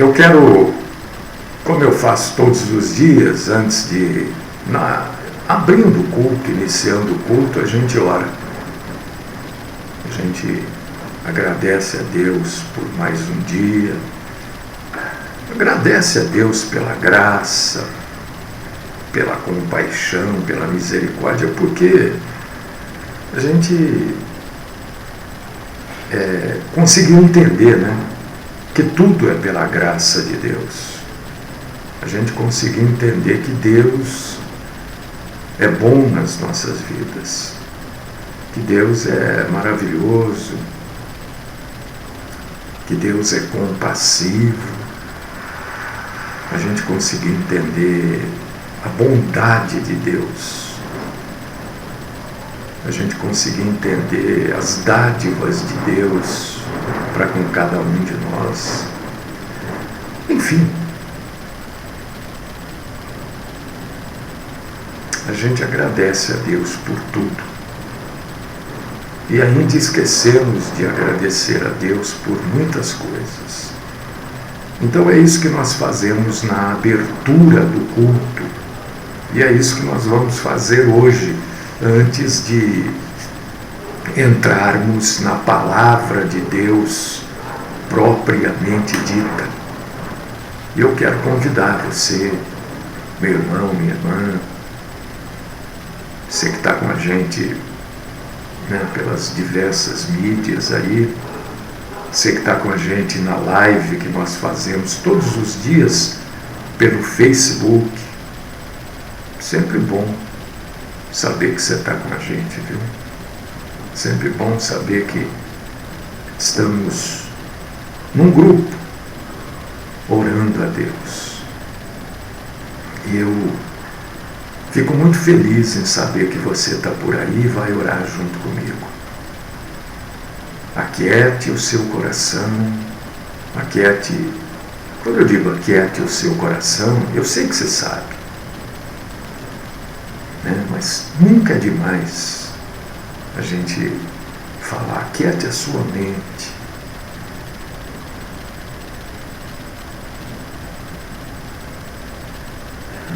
Eu quero, como eu faço todos os dias, antes de, abrindo o culto, iniciando o culto, a gente ora. A gente agradece a Deus por mais um dia, agradece a Deus pela graça, pela compaixão, pela misericórdia, porque a gente conseguiu entender, né, que tudo é pela graça de Deus. A gente conseguiu entender que Deus é bom nas nossas vidas, que Deus é maravilhoso, que Deus é compassivo. A gente conseguiu entender a bondade de Deus. A gente conseguiu entender as dádivas de Deus para com cada um de nós. Enfim, a gente agradece a Deus por tudo. E ainda esquecemos de agradecer a Deus por muitas coisas. Então é isso que nós fazemos na abertura do culto. E é isso que nós vamos fazer hoje, antes de entrarmos na palavra de Deus propriamente dita. E eu quero convidar você, meu irmão, minha irmã, você que está com a gente, né, pelas diversas mídias aí, você que está com a gente na live que nós fazemos todos os dias pelo Facebook. Sempre bom saber que você está com a gente, viu? Sempre bom saber que estamos num grupo orando a Deus. E eu fico muito feliz em saber que você está por aí e vai orar junto comigo. Aquiete o seu coração, aquiete. Quando eu digo aquiete o seu coração, eu sei que você sabe, né? Mas nunca é demais a gente falar, aquiete a sua mente.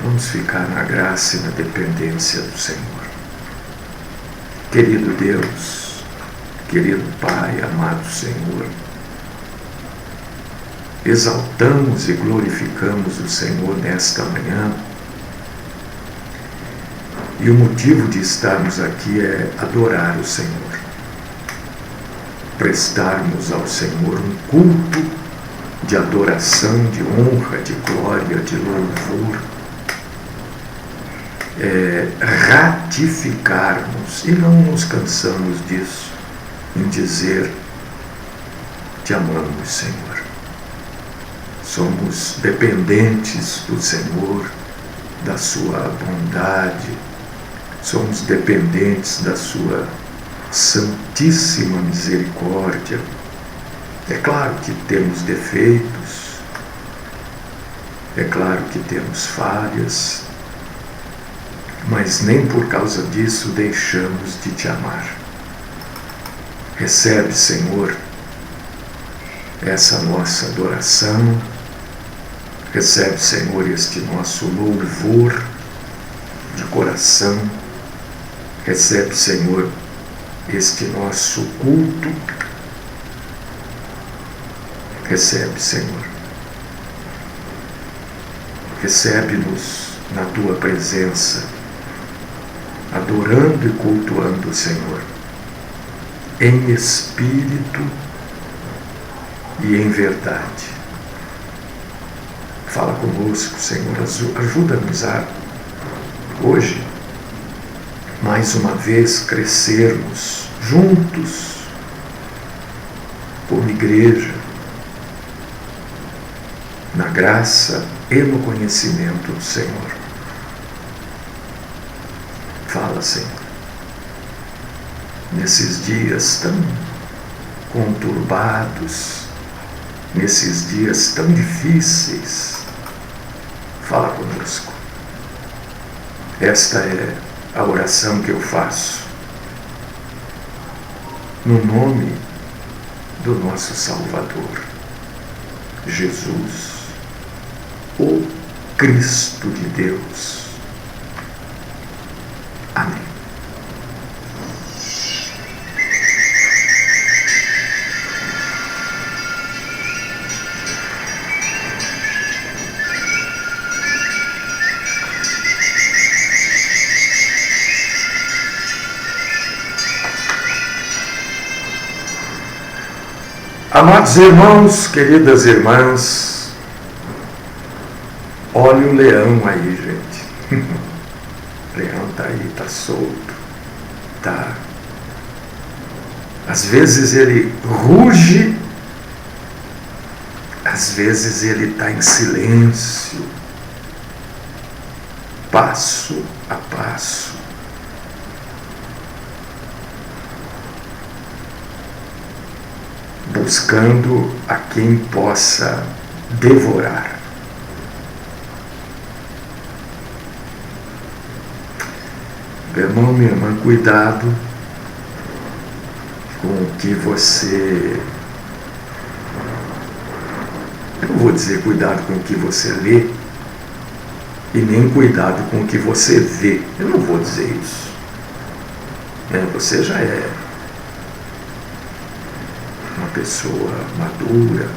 Vamos ficar na graça e na dependência do Senhor. Querido Deus, querido Pai, amado Senhor, exaltamos e glorificamos o Senhor nesta manhã. E o motivo de estarmos aqui é adorar o Senhor, prestarmos ao Senhor um culto de adoração, de honra, de glória, de louvor, ratificarmos, e não nos cansamos disso, em dizer: te amamos, Senhor. Somos dependentes do Senhor, da sua bondade, somos dependentes da sua santíssima misericórdia. É claro que temos defeitos, é claro que temos falhas, mas nem por causa disso deixamos de te amar. Recebe, Senhor, essa nossa adoração, recebe, Senhor, este nosso louvor de coração, recebe, Senhor, este nosso culto, recebe, Senhor, recebe-nos na tua presença, adorando e cultuando o Senhor, em espírito e em verdade. Fala conosco, Senhor, ajuda-nos a, hoje, mais uma vez, crescermos juntos, como igreja, na graça e no conhecimento do Senhor. Fala, Senhor, nesses dias tão conturbados, nesses dias tão difíceis, fala conosco. Esta é a oração que eu faço, no nome do nosso Salvador, Jesus, o Cristo de Deus. Amém. Amados irmãos, queridas irmãs, olha o leão aí, gente. O leão está aí, está solto, tá. Às vezes ele ruge, às vezes ele está em silêncio, passo a passo. Buscando a quem possa devorar. Meu irmão, minha irmã, cuidado com o que você... Eu não vou dizer cuidado com o que você lê, e nem cuidado com o que você vê. Eu não vou dizer isso. Você já é uma pessoa madura,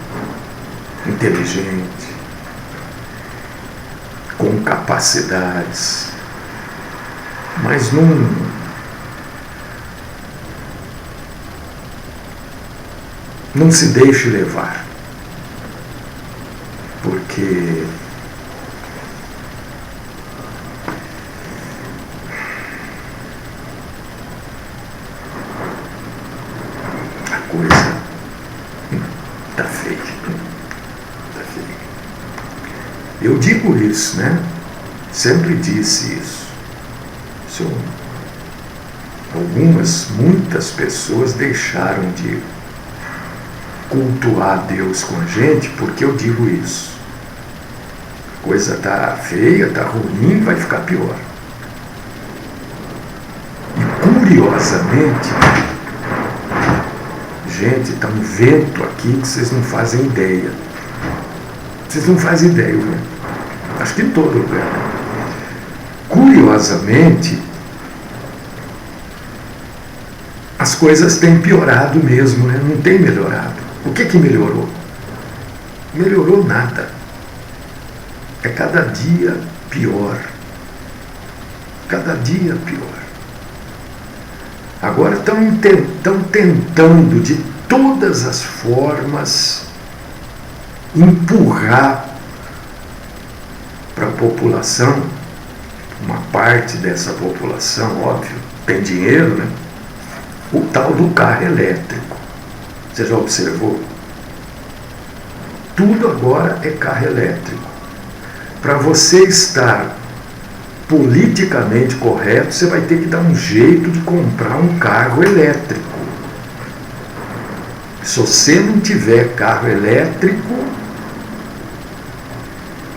inteligente, com capacidades, mas não se deixe levar, porque a coisa está feia. Está feia. Eu digo isso, né? Sempre disse isso. Muitas pessoas deixaram de cultuar Deus com a gente porque eu digo isso. A coisa está feia, está ruim, vai ficar pior. E curiosamente, gente, está um vento aqui que vocês não fazem ideia. Vocês não fazem ideia, né? Acho que em todo lugar. Curiosamente, as coisas têm piorado mesmo, né? Não tem melhorado. O que melhorou? Melhorou nada. É cada dia pior. Cada dia pior. Agora estão tentando de todas as formas empurrar para a população, uma parte dessa população, óbvio, tem dinheiro, né? O tal do carro elétrico. Você já observou? Tudo agora é carro elétrico. Para você estar politicamente correto, você vai ter que dar um jeito de comprar um carro elétrico. Se você não tiver carro elétrico,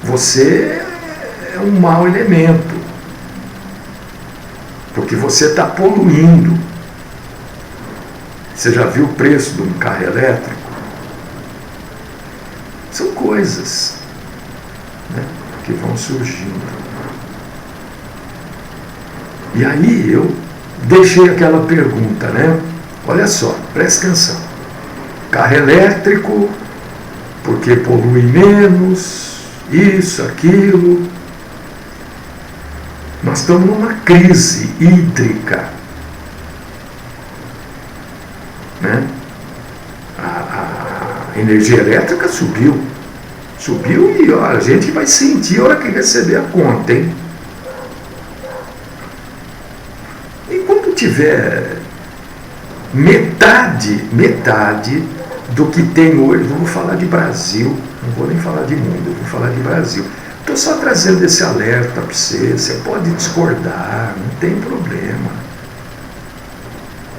você é um mau elemento, porque você está poluindo. Você já viu o preço de um carro elétrico? São coisas, né, que vão surgindo. E aí eu deixei aquela pergunta, né? Olha só, presta atenção. Carro elétrico, porque polui menos, isso, aquilo. Nós estamos numa crise hídrica. Né? A energia elétrica subiu e ó, a gente vai sentir a hora que receber a conta, hein? E quando tiver metade do que tem hoje, não vou falar de Brasil, não vou nem falar de mundo, eu vou falar de Brasil. Estou só trazendo esse alerta para você pode discordar, não tem problema.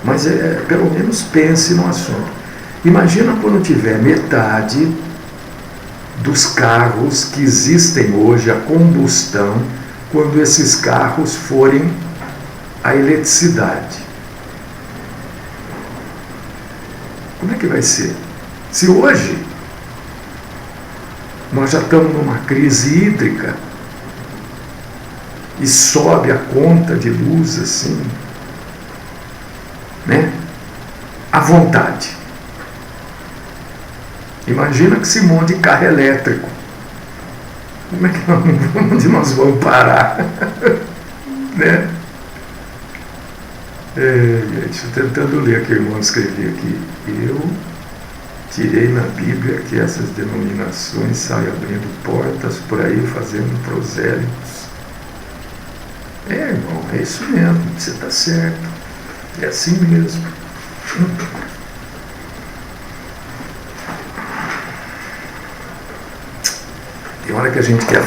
Mas pelo menos pense no assunto. Imagina quando tiver metade dos carros que existem hoje a combustão, quando esses carros forem a eletricidade. Como é que vai ser? Se hoje Nós já estamos numa crise hídrica e sobe a conta de luz assim, né? À vontade. Imagina que se monte carro elétrico. Como é que onde nós vamos parar? Né? Estou tentando ler o que o irmão escreveu aqui. Eu tirei na Bíblia que essas denominações saem abrindo portas por aí, fazendo prosélitos. Irmão, é isso mesmo, você está certo. É assim mesmo. Tem hora que a gente quer...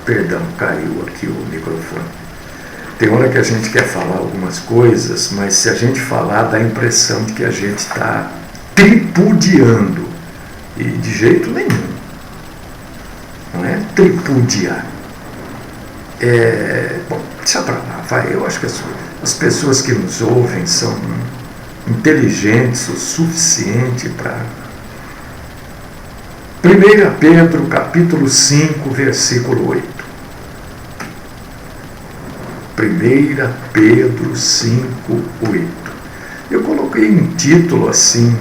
Perdão, caiu aqui o microfone. Tem hora que a gente quer falar algumas coisas, mas se a gente falar, dá a impressão de que a gente está tripudiando. E de jeito nenhum. Não é tripudiar. Bom, deixa pra lá, vai. Eu acho que as pessoas que nos ouvem são inteligentes o suficiente para... 1 Pedro, capítulo 5, versículo 8. 1 Pedro 5, 8. Eu coloquei um título assim,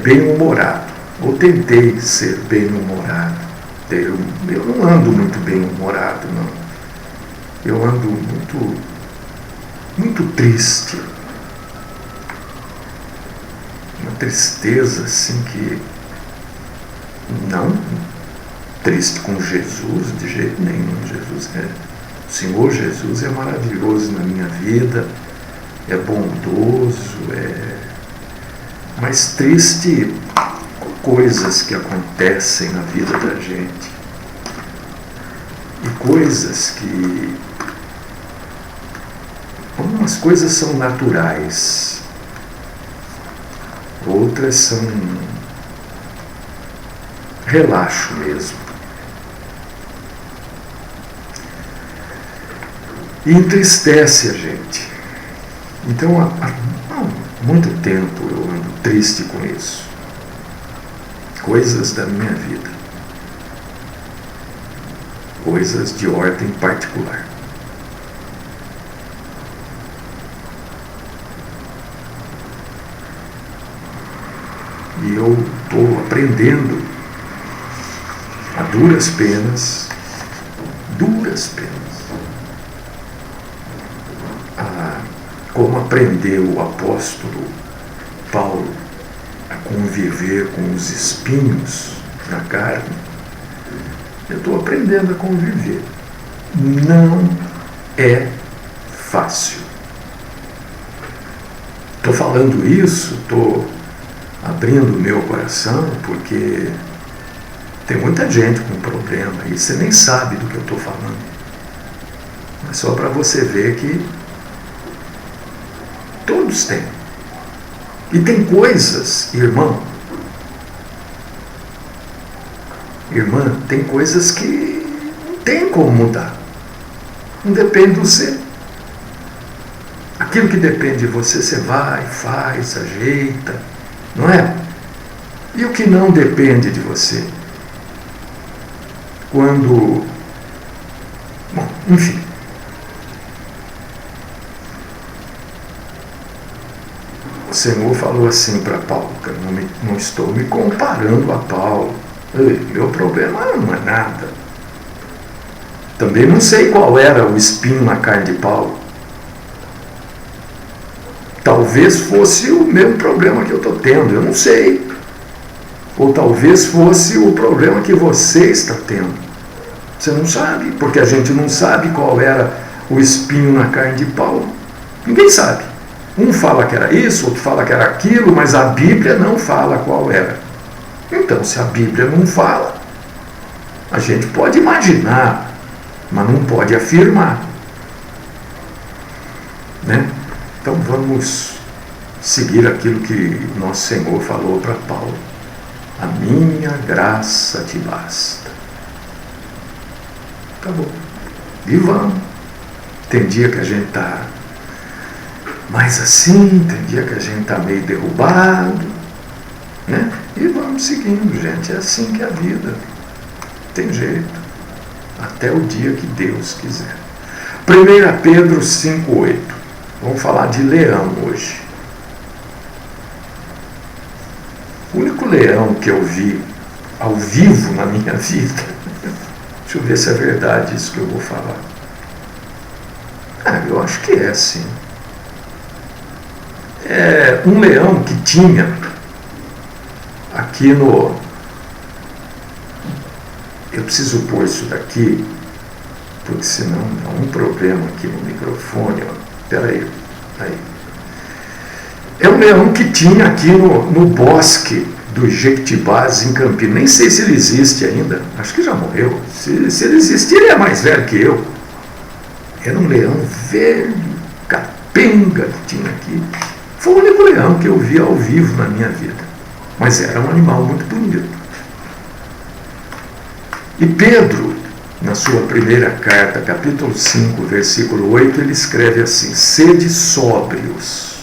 bem-humorado, ou tentei ser bem-humorado. Eu não ando muito bem-humorado, não. Eu ando muito triste. Uma tristeza assim que... Não triste com Jesus, de jeito nenhum. O Senhor Jesus é maravilhoso na minha vida, é bondoso, mas triste com coisas que acontecem na vida da gente. E coisas que... Algumas coisas são naturais, outras são relaxo mesmo. E entristece a gente. Então, há muito tempo eu ando triste com isso. Coisas da minha vida. Coisas de ordem particular. E eu estou aprendendo a duras penas, como aprendeu o apóstolo Paulo a conviver com os espinhos na carne. Eu estou aprendendo a conviver. Não é fácil. Estou falando isso, estou abrindo o meu coração, porque tem muita gente com problema e você nem sabe do que eu estou falando. Mas só para você ver que todos têm. E tem coisas, irmã, tem coisas que não tem como mudar. Não depende de você. Aquilo que depende de você, você vai, faz, ajeita, não é? E o que não depende de você? Quando... Bom, enfim. O Senhor falou assim para Paulo, que eu não estou me comparando a Paulo. Meu problema não é nada. Também não sei qual era o espinho na carne de Paulo. Talvez fosse o mesmo problema que eu estou tendo, eu não sei. Ou talvez fosse o problema que você está tendo. Você não sabe, porque a gente não sabe qual era o espinho na carne de Paulo. Ninguém sabe. Um fala que era isso, outro fala que era aquilo, mas a Bíblia não fala qual era. Então, se a Bíblia não fala, a gente pode imaginar, mas não pode afirmar. Né? Então vamos seguir aquilo que nosso Senhor falou para Paulo. A minha graça te basta. Acabou. E vamos. Tem dia que a gente está mais assim, tem dia que a gente está meio derrubado. né? E vamos seguindo, gente. É assim que é a vida. Tem jeito. Até o dia que Deus quiser. 1 Pedro 5,8. Vamos falar de leão hoje. O único leão que eu vi ao vivo na minha vida, deixa eu ver se é verdade isso que eu vou falar. Eu acho que é, sim. É um leão que tinha aqui no... Eu preciso pôr isso daqui, porque senão dá um problema aqui no microfone. Espera aí. É um leão que tinha aqui no bosque do Jequitibás, em Campinas. Nem sei se ele existe ainda. Acho que já morreu. Se ele existir, ele é mais velho que eu. Era um leão velho, capenga que tinha aqui. Foi o único leão que eu vi ao vivo na minha vida. Mas era um animal muito bonito. E Pedro, na sua primeira carta, capítulo 5, versículo 8, ele escreve assim: sede sóbrios,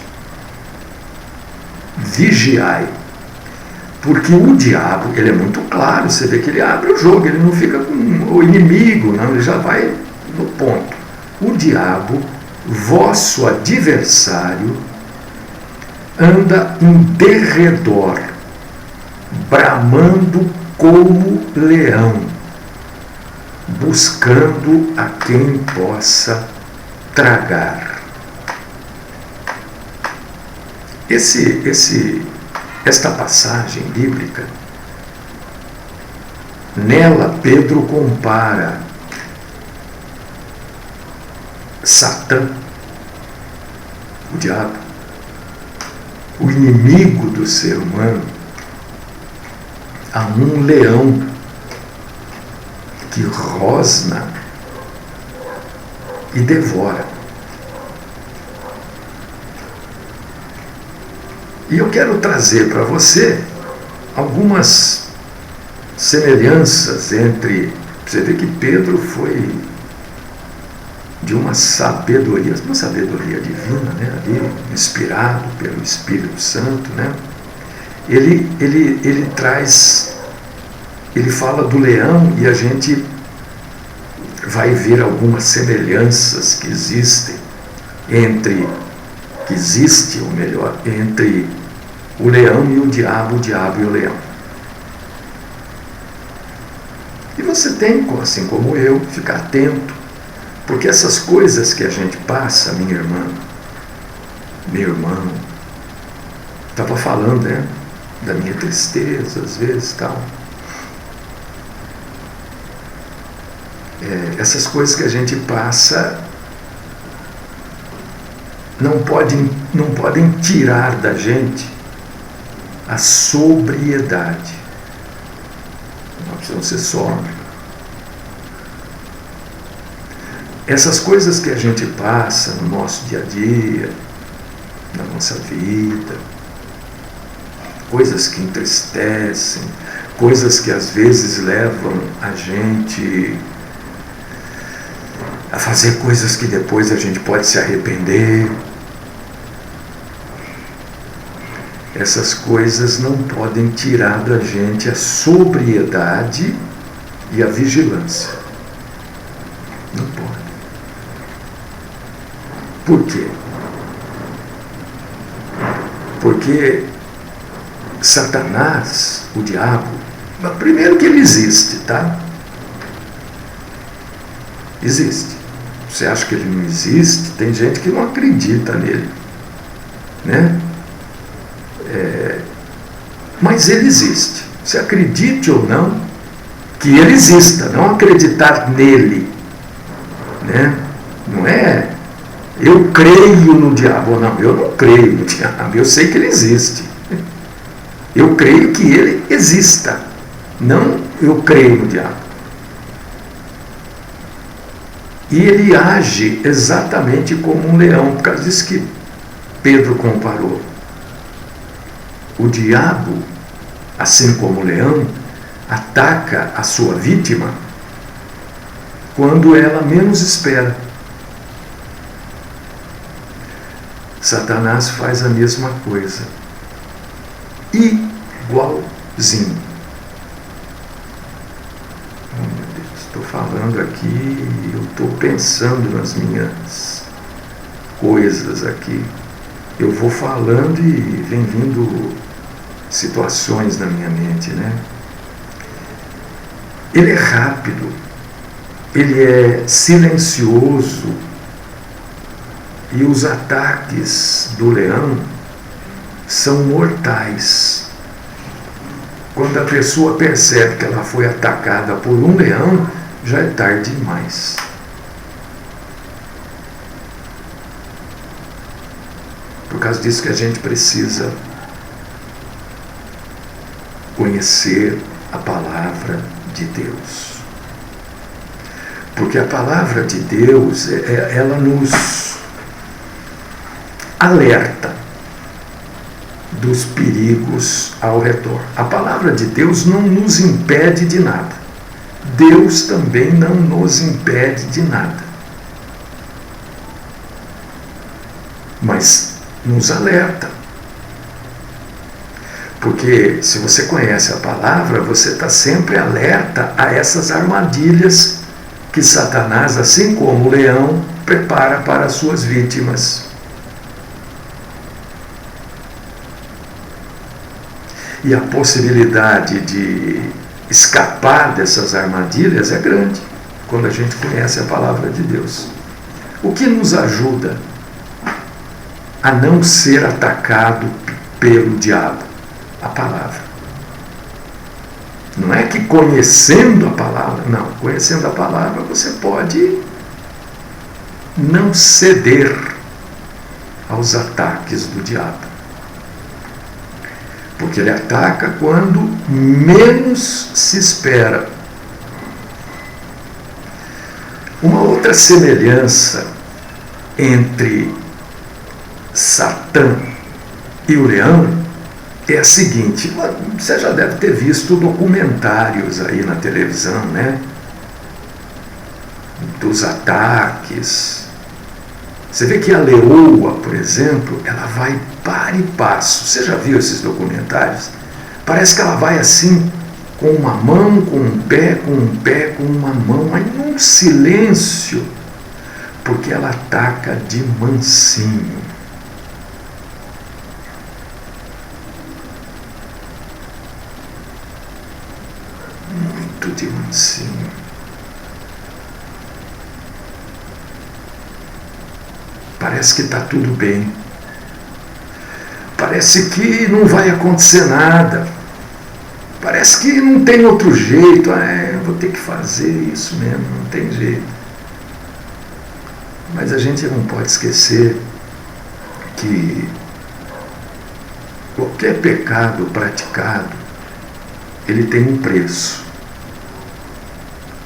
vigiai, porque o diabo, ele é muito claro, você vê que ele abre o jogo, ele não fica com o inimigo, não, ele já vai no ponto. O diabo, vosso adversário, anda em derredor, bramando como leão, buscando a quem possa tragar. Esta passagem bíblica, nela Pedro compara Satã, o diabo, o inimigo do ser humano, a um leão que rosna e devora. E eu quero trazer para você algumas semelhanças entre... Você vê que Pedro foi de uma sabedoria divina, né? Ali, inspirado pelo Espírito Santo, né? Ele traz... Ele fala do leão e a gente vai ver algumas semelhanças que existem entre o leão e o diabo e o leão. E você tem, assim como eu, ficar atento, porque essas coisas que a gente passa, minha irmã, meu irmão, estava falando, né, da minha tristeza, às vezes, tal. Essas coisas que a gente passa não podem tirar da gente a sobriedade. Nós precisamos ser sóbrios. Essas coisas que a gente passa no nosso dia a dia, na nossa vida, coisas que entristecem, coisas que às vezes levam a gente a fazer coisas que depois a gente pode se arrepender. Essas coisas não podem tirar da gente a sobriedade e a vigilância. Não pode. Por quê? Porque Satanás, o diabo, primeiro que ele existe, tá? Existe. Você acha que ele não existe? Tem gente que não acredita nele, né? Mas ele existe. Você acredite ou não, que ele exista, não acreditar nele, né? Não é eu creio no diabo, não, eu não creio no diabo, eu sei que ele existe. Eu creio que ele exista, não eu creio no diabo. E ele age exatamente como um leão, por causa disso que Pedro comparou. O diabo, assim como o leão, ataca a sua vítima quando ela menos espera. Satanás faz a mesma coisa. E igualzinho. Oh, meu Deus, estou falando aqui, eu estou pensando nas minhas coisas aqui. Eu vou falando e vem vindo situações na minha mente, né? Ele é rápido, ele é silencioso, e os ataques do leão são mortais. Quando a pessoa percebe que ela foi atacada por um leão, já é tarde demais. Por causa disso que a gente precisa conhecer a palavra de Deus. Porque a palavra de Deus, ela nos alerta dos perigos ao redor. A palavra de Deus não nos impede de nada. Deus também não nos impede de nada. Mas nos alerta. Porque se você conhece a palavra, você está sempre alerta a essas armadilhas que Satanás, assim como o leão, prepara para as suas vítimas. E a possibilidade de escapar dessas armadilhas é grande, quando a gente conhece a palavra de Deus. O que nos ajuda a não ser atacado pelo diabo? A palavra. Não é que conhecendo a palavra, não. Conhecendo a palavra você pode não ceder aos ataques do diabo. Porque ele ataca quando menos se espera. Uma outra semelhança entre Satã e o leão é a seguinte: você já deve ter visto documentários aí na televisão, né? Dos ataques. Você vê que a leoa, por exemplo, ela vai para e passo. Você já viu esses documentários? Parece que ela vai assim, com uma mão, com um pé, com um pé, com uma mão, mas num silêncio, porque ela ataca de mansinho. Muito de mansinho. Parece que está tudo bem. Parece que não vai acontecer nada. Parece que não tem outro jeito. Eu vou ter que fazer isso mesmo, não tem jeito. Mas a gente não pode esquecer que qualquer pecado praticado, ele tem um preço,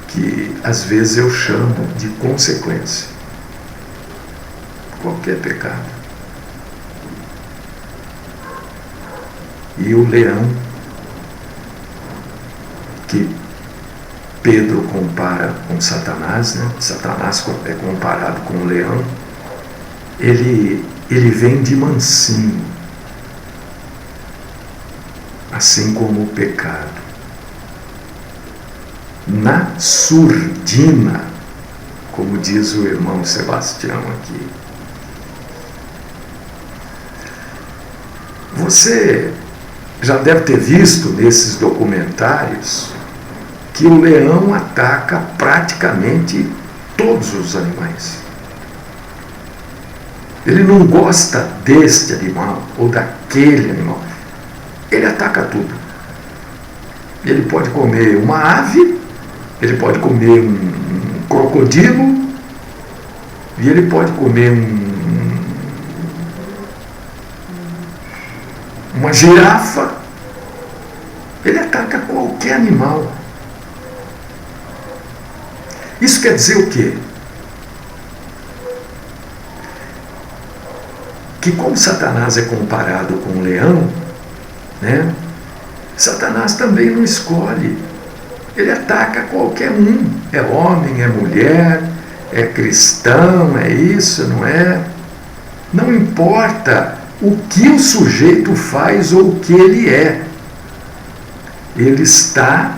que às vezes eu chamo de consequência. Qualquer pecado. E o leão, que Pedro compara com Satanás, né? Satanás é comparado com o leão, ele vem de mansinho, assim como o pecado. Na surdina, como diz o irmão Sebastião aqui. Você já deve ter visto nesses documentários que o leão ataca praticamente todos os animais. Ele não gosta deste animal ou daquele animal. Ele ataca tudo. Ele pode comer uma ave, ele pode comer um crocodilo, e ele pode comer uma girafa. Ele ataca qualquer animal. Isso quer dizer o quê? Que como Satanás é comparado com o leão, né? Satanás também não escolhe. Ele ataca qualquer um. É homem, é mulher, é cristão, é isso, não é? Não importa o que o sujeito faz ou o que ele é. ele está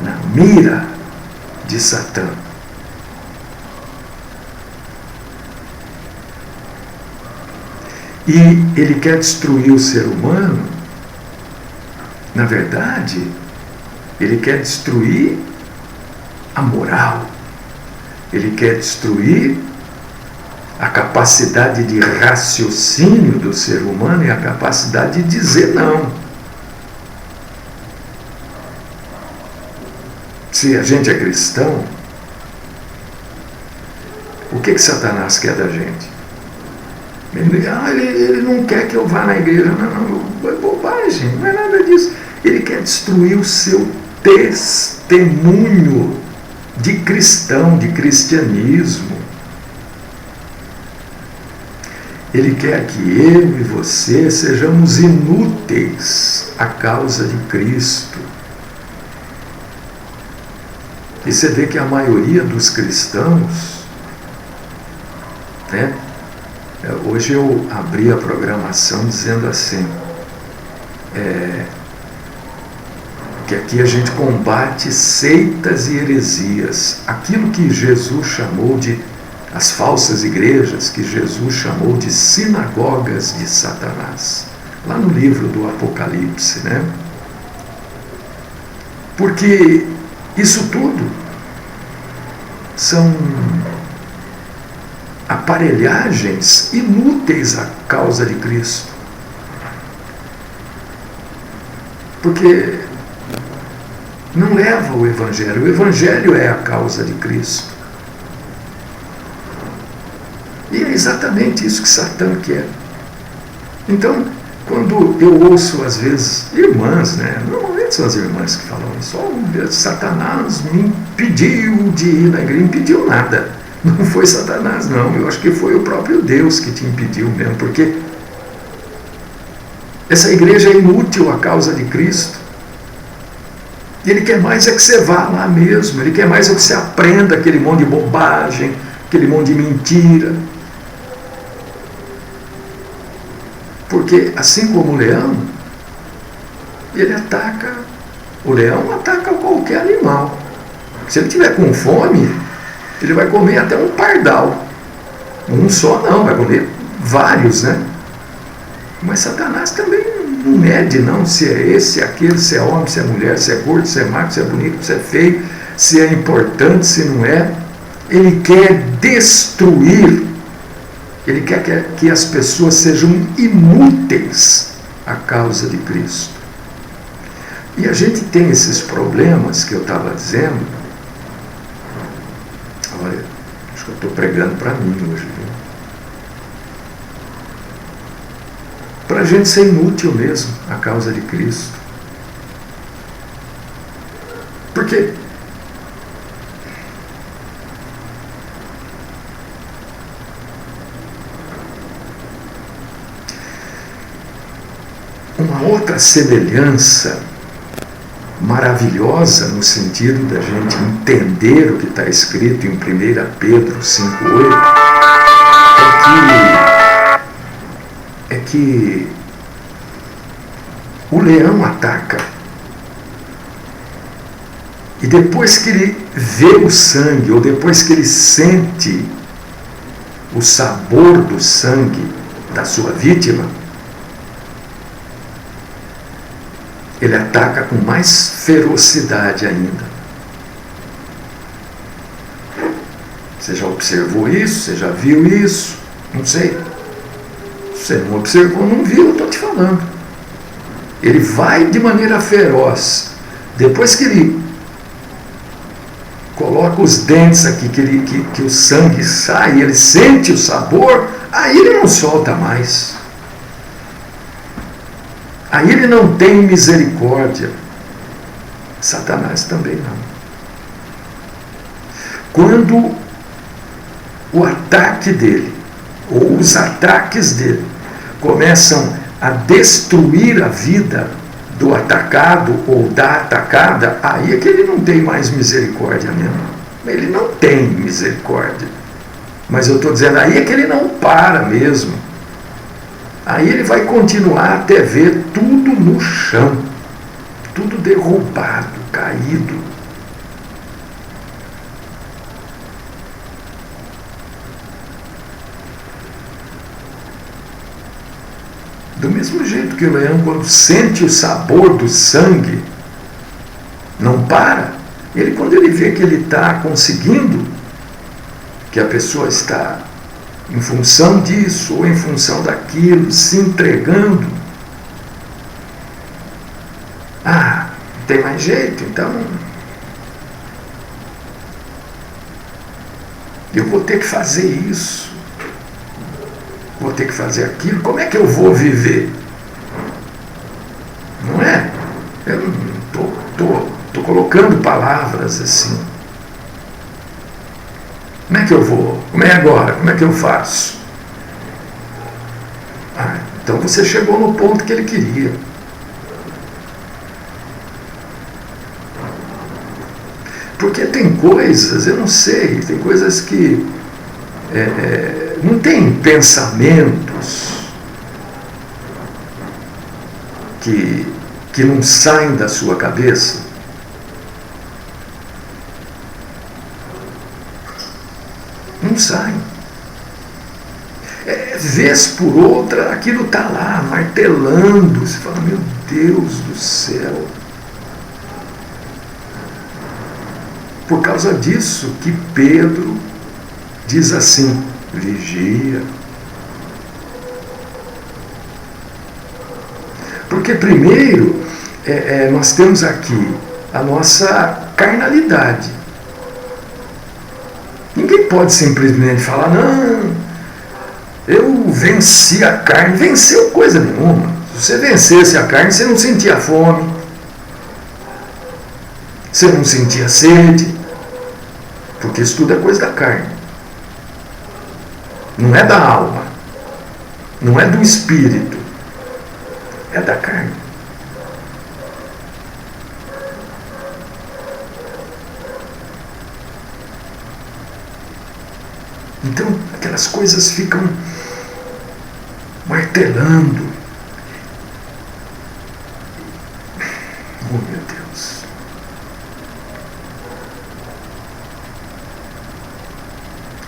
na mira de Satã. E ele quer destruir o ser humano. Na verdade, ele quer destruir a moral. Ele quer destruir a capacidade de raciocínio do ser humano e a capacidade de dizer não. Se a gente é cristão, o que Satanás quer da gente? Ele não quer que eu vá na igreja. Não, é bobagem, não é nada disso. Ele quer destruir o seu testemunho de cristão, de cristianismo. Ele quer que eu e você sejamos inúteis à causa de Cristo. E você vê que a maioria dos cristãos, né? Hoje eu abri a programação dizendo assim, que aqui a gente combate seitas e heresias, aquilo que Jesus chamou de, as falsas igrejas, que Jesus chamou de sinagogas de Satanás, lá no livro do Apocalipse, né? Porque isso tudo são aparelhagens inúteis à causa de Cristo. Porque não leva o Evangelho é a causa de Cristo. E é exatamente isso que Satã quer. Então, quando eu ouço às vezes irmãs, né? Normalmente são as irmãs que falam isso, Satanás me impediu de ir na igreja. Não impediu nada. Não foi Satanás, não. Eu acho que foi o próprio Deus que te impediu mesmo, porque essa igreja é inútil à causa de Cristo. Ele quer mais é que você vá lá mesmo. Ele quer mais é que você aprenda aquele monte de bobagem, aquele monte de mentira. Porque assim como o leão, ele ataca, o leão ataca qualquer animal. Se ele tiver com fome, ele vai comer até um pardal. Um só não, vai comer vários, né? Mas Satanás também não mede não se é esse, se é aquele, se é homem, se é mulher, se é gordo, se é magro, se é bonito, se é feio, se é importante, se não é. Ele quer destruir, ele quer que as pessoas sejam inúteis à causa de Cristo. E a gente tem esses problemas que eu estava dizendo. Olha, acho que eu estou pregando para mim hoje, viu? Para a gente ser inútil mesmo à causa de Cristo. Porque uma outra semelhança maravilhosa no sentido da gente entender o que está escrito em 1 Pedro 5,8 é que o leão ataca e depois que ele vê o sangue ou depois que ele sente o sabor do sangue da sua vítima, ele ataca com mais ferocidade ainda. Você já observou isso? Você já viu isso? Não sei. Você não observou, não viu, eu estou te falando. Ele vai de maneira feroz. Depois que ele coloca os dentes aqui, que o sangue sai, ele sente o sabor, aí ele não solta mais. Aí ele não tem misericórdia. Satanás também não. Quando o ataque dele, ou os ataques dele, começam a destruir a vida do atacado ou da atacada, aí é que ele não tem mais misericórdia mesmo. Ele não tem misericórdia. Mas eu estou dizendo, aí é que ele não para mesmo. Aí ele vai continuar até ver tudo no chão. tudo derrubado, caído. Do mesmo jeito que o leão, quando sente o sabor do sangue, não para. Ele, quando ele vê que ele está conseguindo, que a pessoa está em função disso ou em função daquilo, se entregando, não tem mais jeito, então eu vou ter que fazer isso, vou ter que fazer aquilo. Como é que eu vou viver? Não é? Eu não estou colocando palavras assim. Como é que eu vou? Como é agora? Como é que eu faço? Então você chegou no ponto que ele queria. Porque tem coisas, eu não sei, tem coisas que não tem pensamentos que não saem da sua cabeça. Não saem. Vez por outra, aquilo está lá, martelando. Você fala, meu Deus do céu. Por causa disso que Pedro diz assim, vigia. Porque primeiro, nós temos aqui a nossa carnalidade. Ninguém pode simplesmente falar, não, eu venci a carne. Venceu coisa nenhuma. Se você vencesse a carne, você não sentia fome, você não sentia sede, porque isso tudo é coisa da carne. Não é da alma, não é do espírito, é da carne. Então, aquelas coisas ficam martelando. Oh, meu Deus.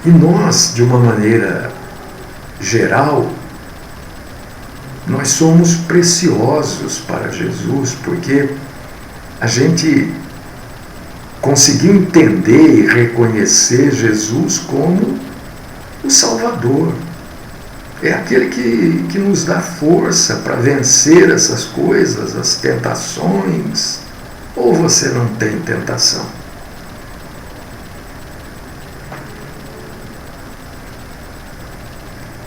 E nós, de uma maneira geral, nós somos preciosos para Jesus, porque a gente conseguiu entender e reconhecer Jesus como o Salvador. É aquele que nos dá força para vencer essas coisas, as tentações. Ou você não tem tentação?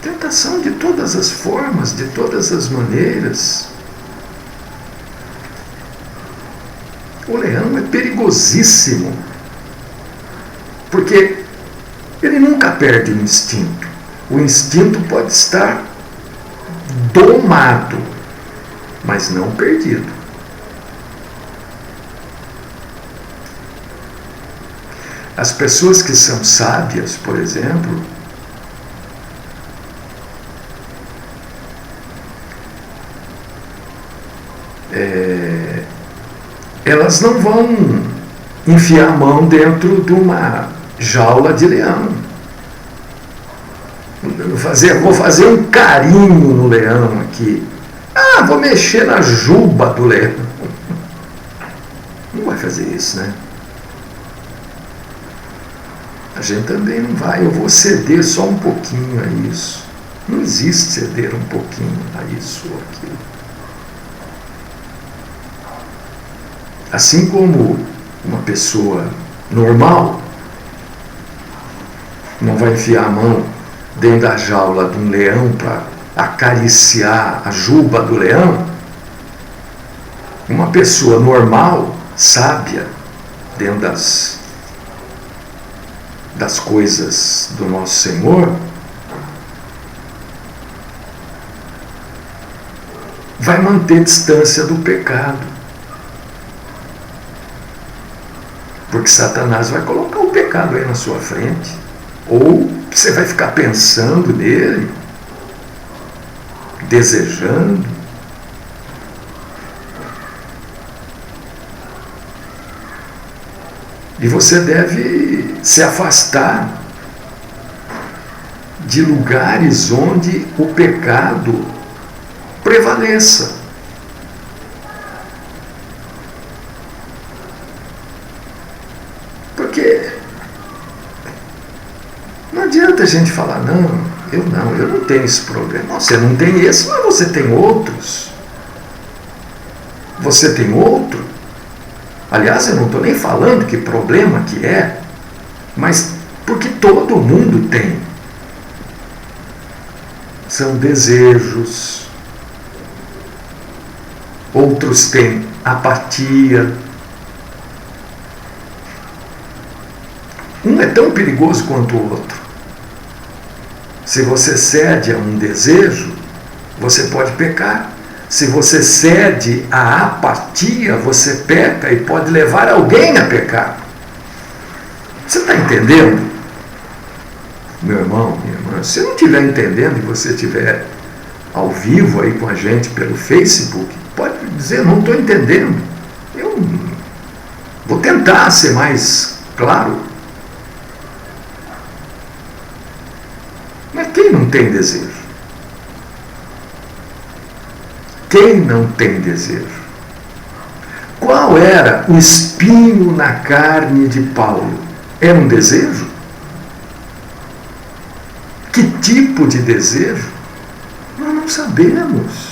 Tentação de todas as formas, de todas as maneiras. O leão é perigosíssimo, porque ele nunca perde o instinto. O instinto pode estar domado, mas não perdido. As pessoas que são sábias, por exemplo, elas não vão enfiar a mão dentro de uma jaula de leão. Vou fazer um carinho no leão aqui. Vou mexer na juba do leão. Não vai fazer isso, né? A gente também não vai. Eu vou ceder só um pouquinho a isso. Não existe ceder um pouquinho a isso ou aquilo. Assim como uma pessoa normal não vai enfiar a mão dentro da jaula de um leão para acariciar a juba do leão, uma pessoa normal, sábia, dentro das coisas do nosso Senhor, vai manter distância do pecado. Porque Satanás vai colocar o pecado aí na sua frente. Ou você vai ficar pensando nele, desejando. E você deve se afastar de lugares onde o pecado prevaleça. Porque não adianta a gente falar, eu não tenho esse problema. Você não tem esse, mas você tem outros. Você tem outro. Aliás, eu não estou nem falando que problema que é, mas porque todo mundo tem. São desejos. Outros têm apatia. Um é tão perigoso quanto o outro. Se você cede a um desejo, você pode pecar. Se você cede à apatia, você peca e pode levar alguém a pecar. Você está entendendo? Meu irmão, minha irmã, se você não estiver entendendo e você estiver ao vivo aí com a gente pelo Facebook, pode dizer, não estou entendendo. Eu vou tentar ser mais claro. Mas quem não tem desejo? Quem não tem desejo? Qual era o espinho na carne de Paulo? Era um desejo? Que tipo de desejo? Nós não sabemos.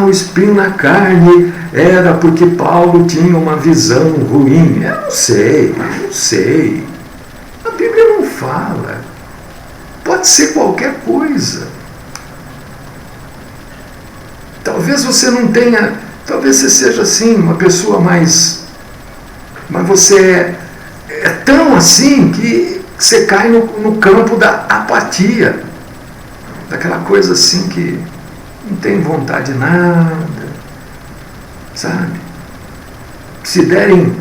O espinho na carne era porque Paulo tinha uma visão ruim. Eu não sei. A Bíblia não fala. Pode ser qualquer coisa. Talvez você não tenha, talvez você seja assim, uma pessoa mais, mas você é tão assim que você cai no campo da apatia, daquela coisa assim que não tem vontade de nada, sabe? Se derem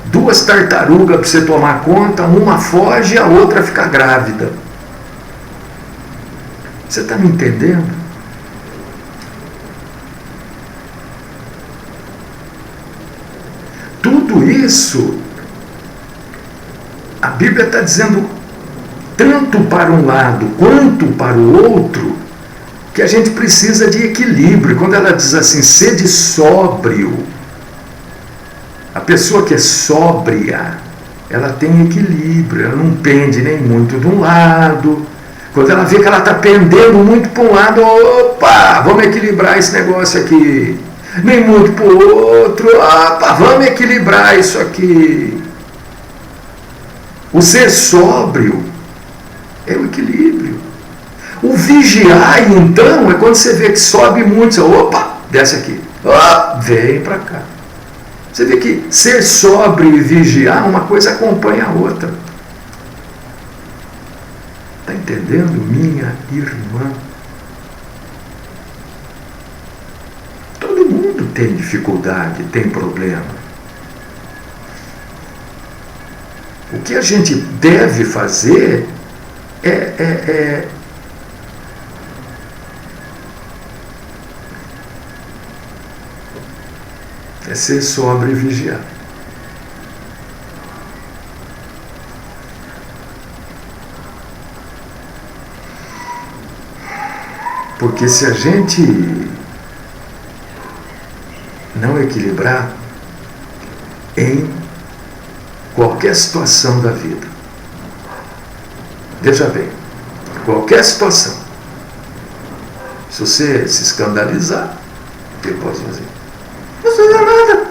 2 tartarugas para você tomar conta, uma foge e a outra fica grávida. Você está me entendendo? Tudo isso, a Bíblia está dizendo, tanto para um lado quanto para o outro, que a gente precisa de equilíbrio. Quando ela diz assim, sede sóbrio, a pessoa que é sóbria, ela tem equilíbrio, ela não pende nem muito de um lado. Quando ela vê que ela está pendendo muito para um lado, opa, vamos equilibrar esse negócio aqui. Nem muito para o outro, vamos equilibrar isso aqui. O ser sóbrio é o equilíbrio. O vigiar, então, é quando você vê que sobe muito, você, desce aqui, vem para cá. Você vê que ser sóbrio e vigiar, uma coisa acompanha a outra. Está entendendo, minha irmã? Todo mundo tem dificuldade, tem problema. O que a gente deve fazer é ser sóbrio e vigiar. Porque se a gente não equilibrar em qualquer situação da vida, veja bem, qualquer situação, se você se escandalizar, o que eu posso fazer? Não precisa nada.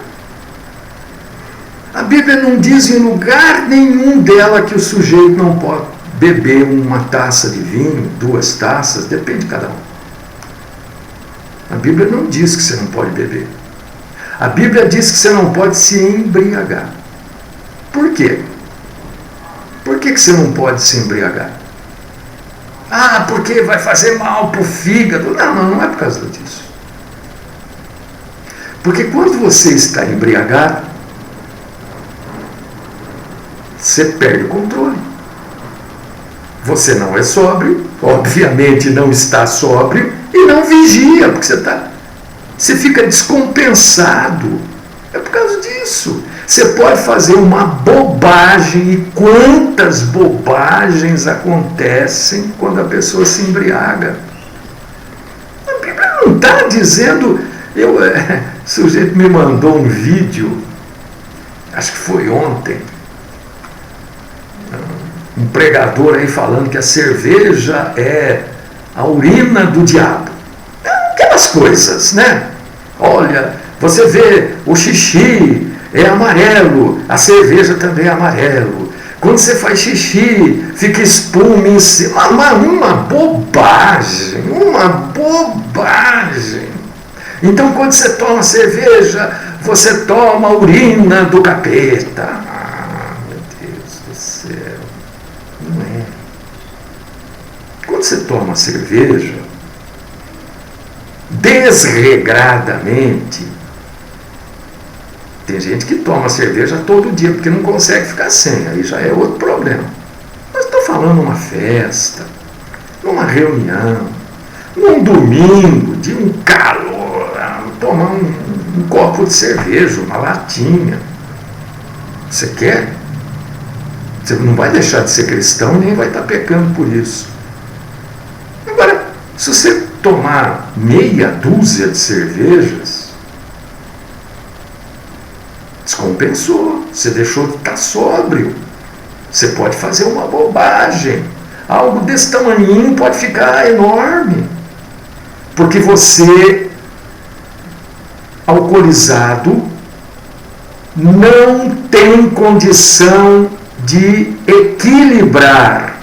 A Bíblia não diz em lugar nenhum dela que o sujeito não pode beber uma taça de vinho, 2 taças, depende de cada um. A Bíblia não diz que você não pode beber. A Bíblia diz que você não pode se embriagar. Por quê? Por que você não pode se embriagar? Porque vai fazer mal para o fígado. Não é por causa disso. Porque quando você está embriagado, você perde o controle. Você não é sóbrio, obviamente não está sóbrio, e não vigia, porque você fica descompensado. É por causa disso. Você pode fazer uma bobagem, e quantas bobagens acontecem quando a pessoa se embriaga. A Bíblia não está dizendo... O sujeito me mandou um vídeo, acho que foi ontem, um pregador aí falando que a cerveja é a urina do diabo. Aquelas coisas, né? Olha, você vê, o xixi é amarelo, a cerveja também é amarelo. Quando você faz xixi, fica espuma em cima. Uma bobagem, uma bobagem. Então, quando você toma cerveja, você toma a urina do capeta. Ah, meu Deus do céu. Não é. Quando você toma cerveja, desregradamente, tem gente que toma cerveja todo dia porque não consegue ficar sem, aí já é outro problema. Mas estou falando numa festa, numa reunião, num domingo de um calor, tomar um copo de cerveja, uma latinha. Você quer? Você não vai deixar de ser cristão, nem vai estar pecando por isso. Agora, se você tomar meia dúzia de cervejas, descompensou. Você deixou de estar sóbrio. Você pode fazer uma bobagem. Algo desse tamanhinho pode ficar enorme. Porque você, alcoolizado, não tem condição de equilibrar.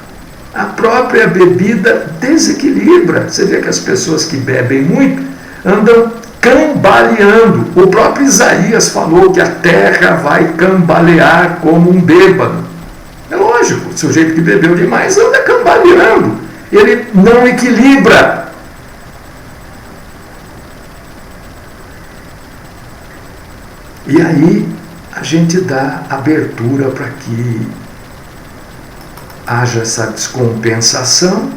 A própria bebida desequilibra. Você vê que as pessoas que bebem muito andam cambaleando. O próprio Isaías falou que a terra vai cambalear como um bêbado. É lógico, o sujeito que bebeu demais anda cambaleando. Ele não equilibra. E aí a gente dá abertura para que haja essa descompensação,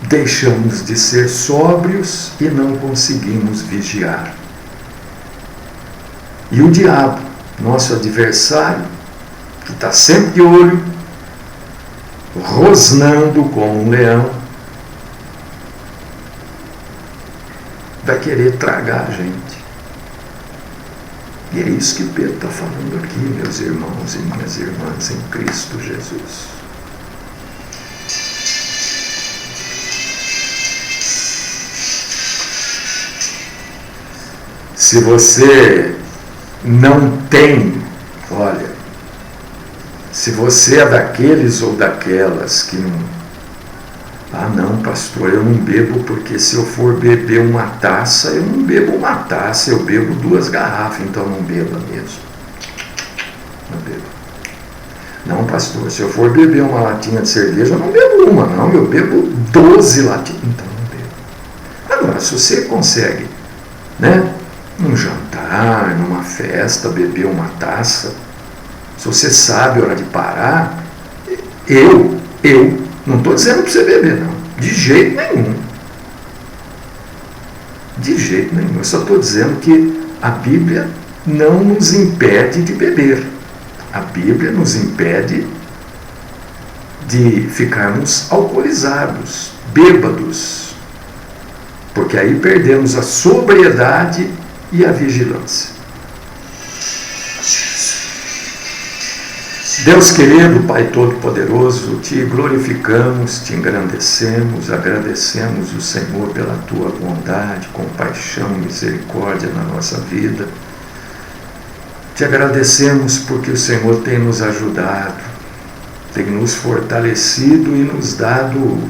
deixamos de ser sóbrios e não conseguimos vigiar. E o diabo, nosso adversário, que está sempre de olho, rosnando como um leão, vai querer tragar a gente. E é isso que Pedro está falando aqui, meus irmãos e minhas irmãs em Cristo Jesus. Se você não tem, olha, se você é daqueles ou daquelas que não... Ah, não, pastor, eu não bebo porque se eu for beber uma taça, eu não bebo uma taça, eu bebo 2 garrafas, então não beba mesmo. Não bebo. Não, pastor, se eu for beber uma latinha de cerveja, eu não bebo uma, não, eu bebo 12 latinhas, então não bebo. Agora, se você consegue, né, num jantar, numa festa, beber uma taça, se você sabe a hora de parar, eu não estou dizendo para você beber, não. De jeito nenhum. De jeito nenhum. Eu só estou dizendo que a Bíblia não nos impede de beber. A Bíblia nos impede de ficarmos alcoolizados, bêbados. Porque aí perdemos a sobriedade e a vigilância. Deus querido, Pai Todo-Poderoso, te glorificamos, te engrandecemos, agradecemos o Senhor pela tua bondade, compaixão, misericórdia na nossa vida. Te agradecemos porque o Senhor tem nos ajudado, tem nos fortalecido e nos dado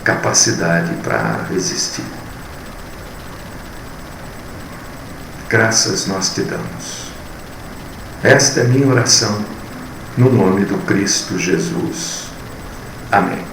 capacidade para resistir. Graças nós te damos. Esta é minha oração. No nome do Cristo Jesus. Amém.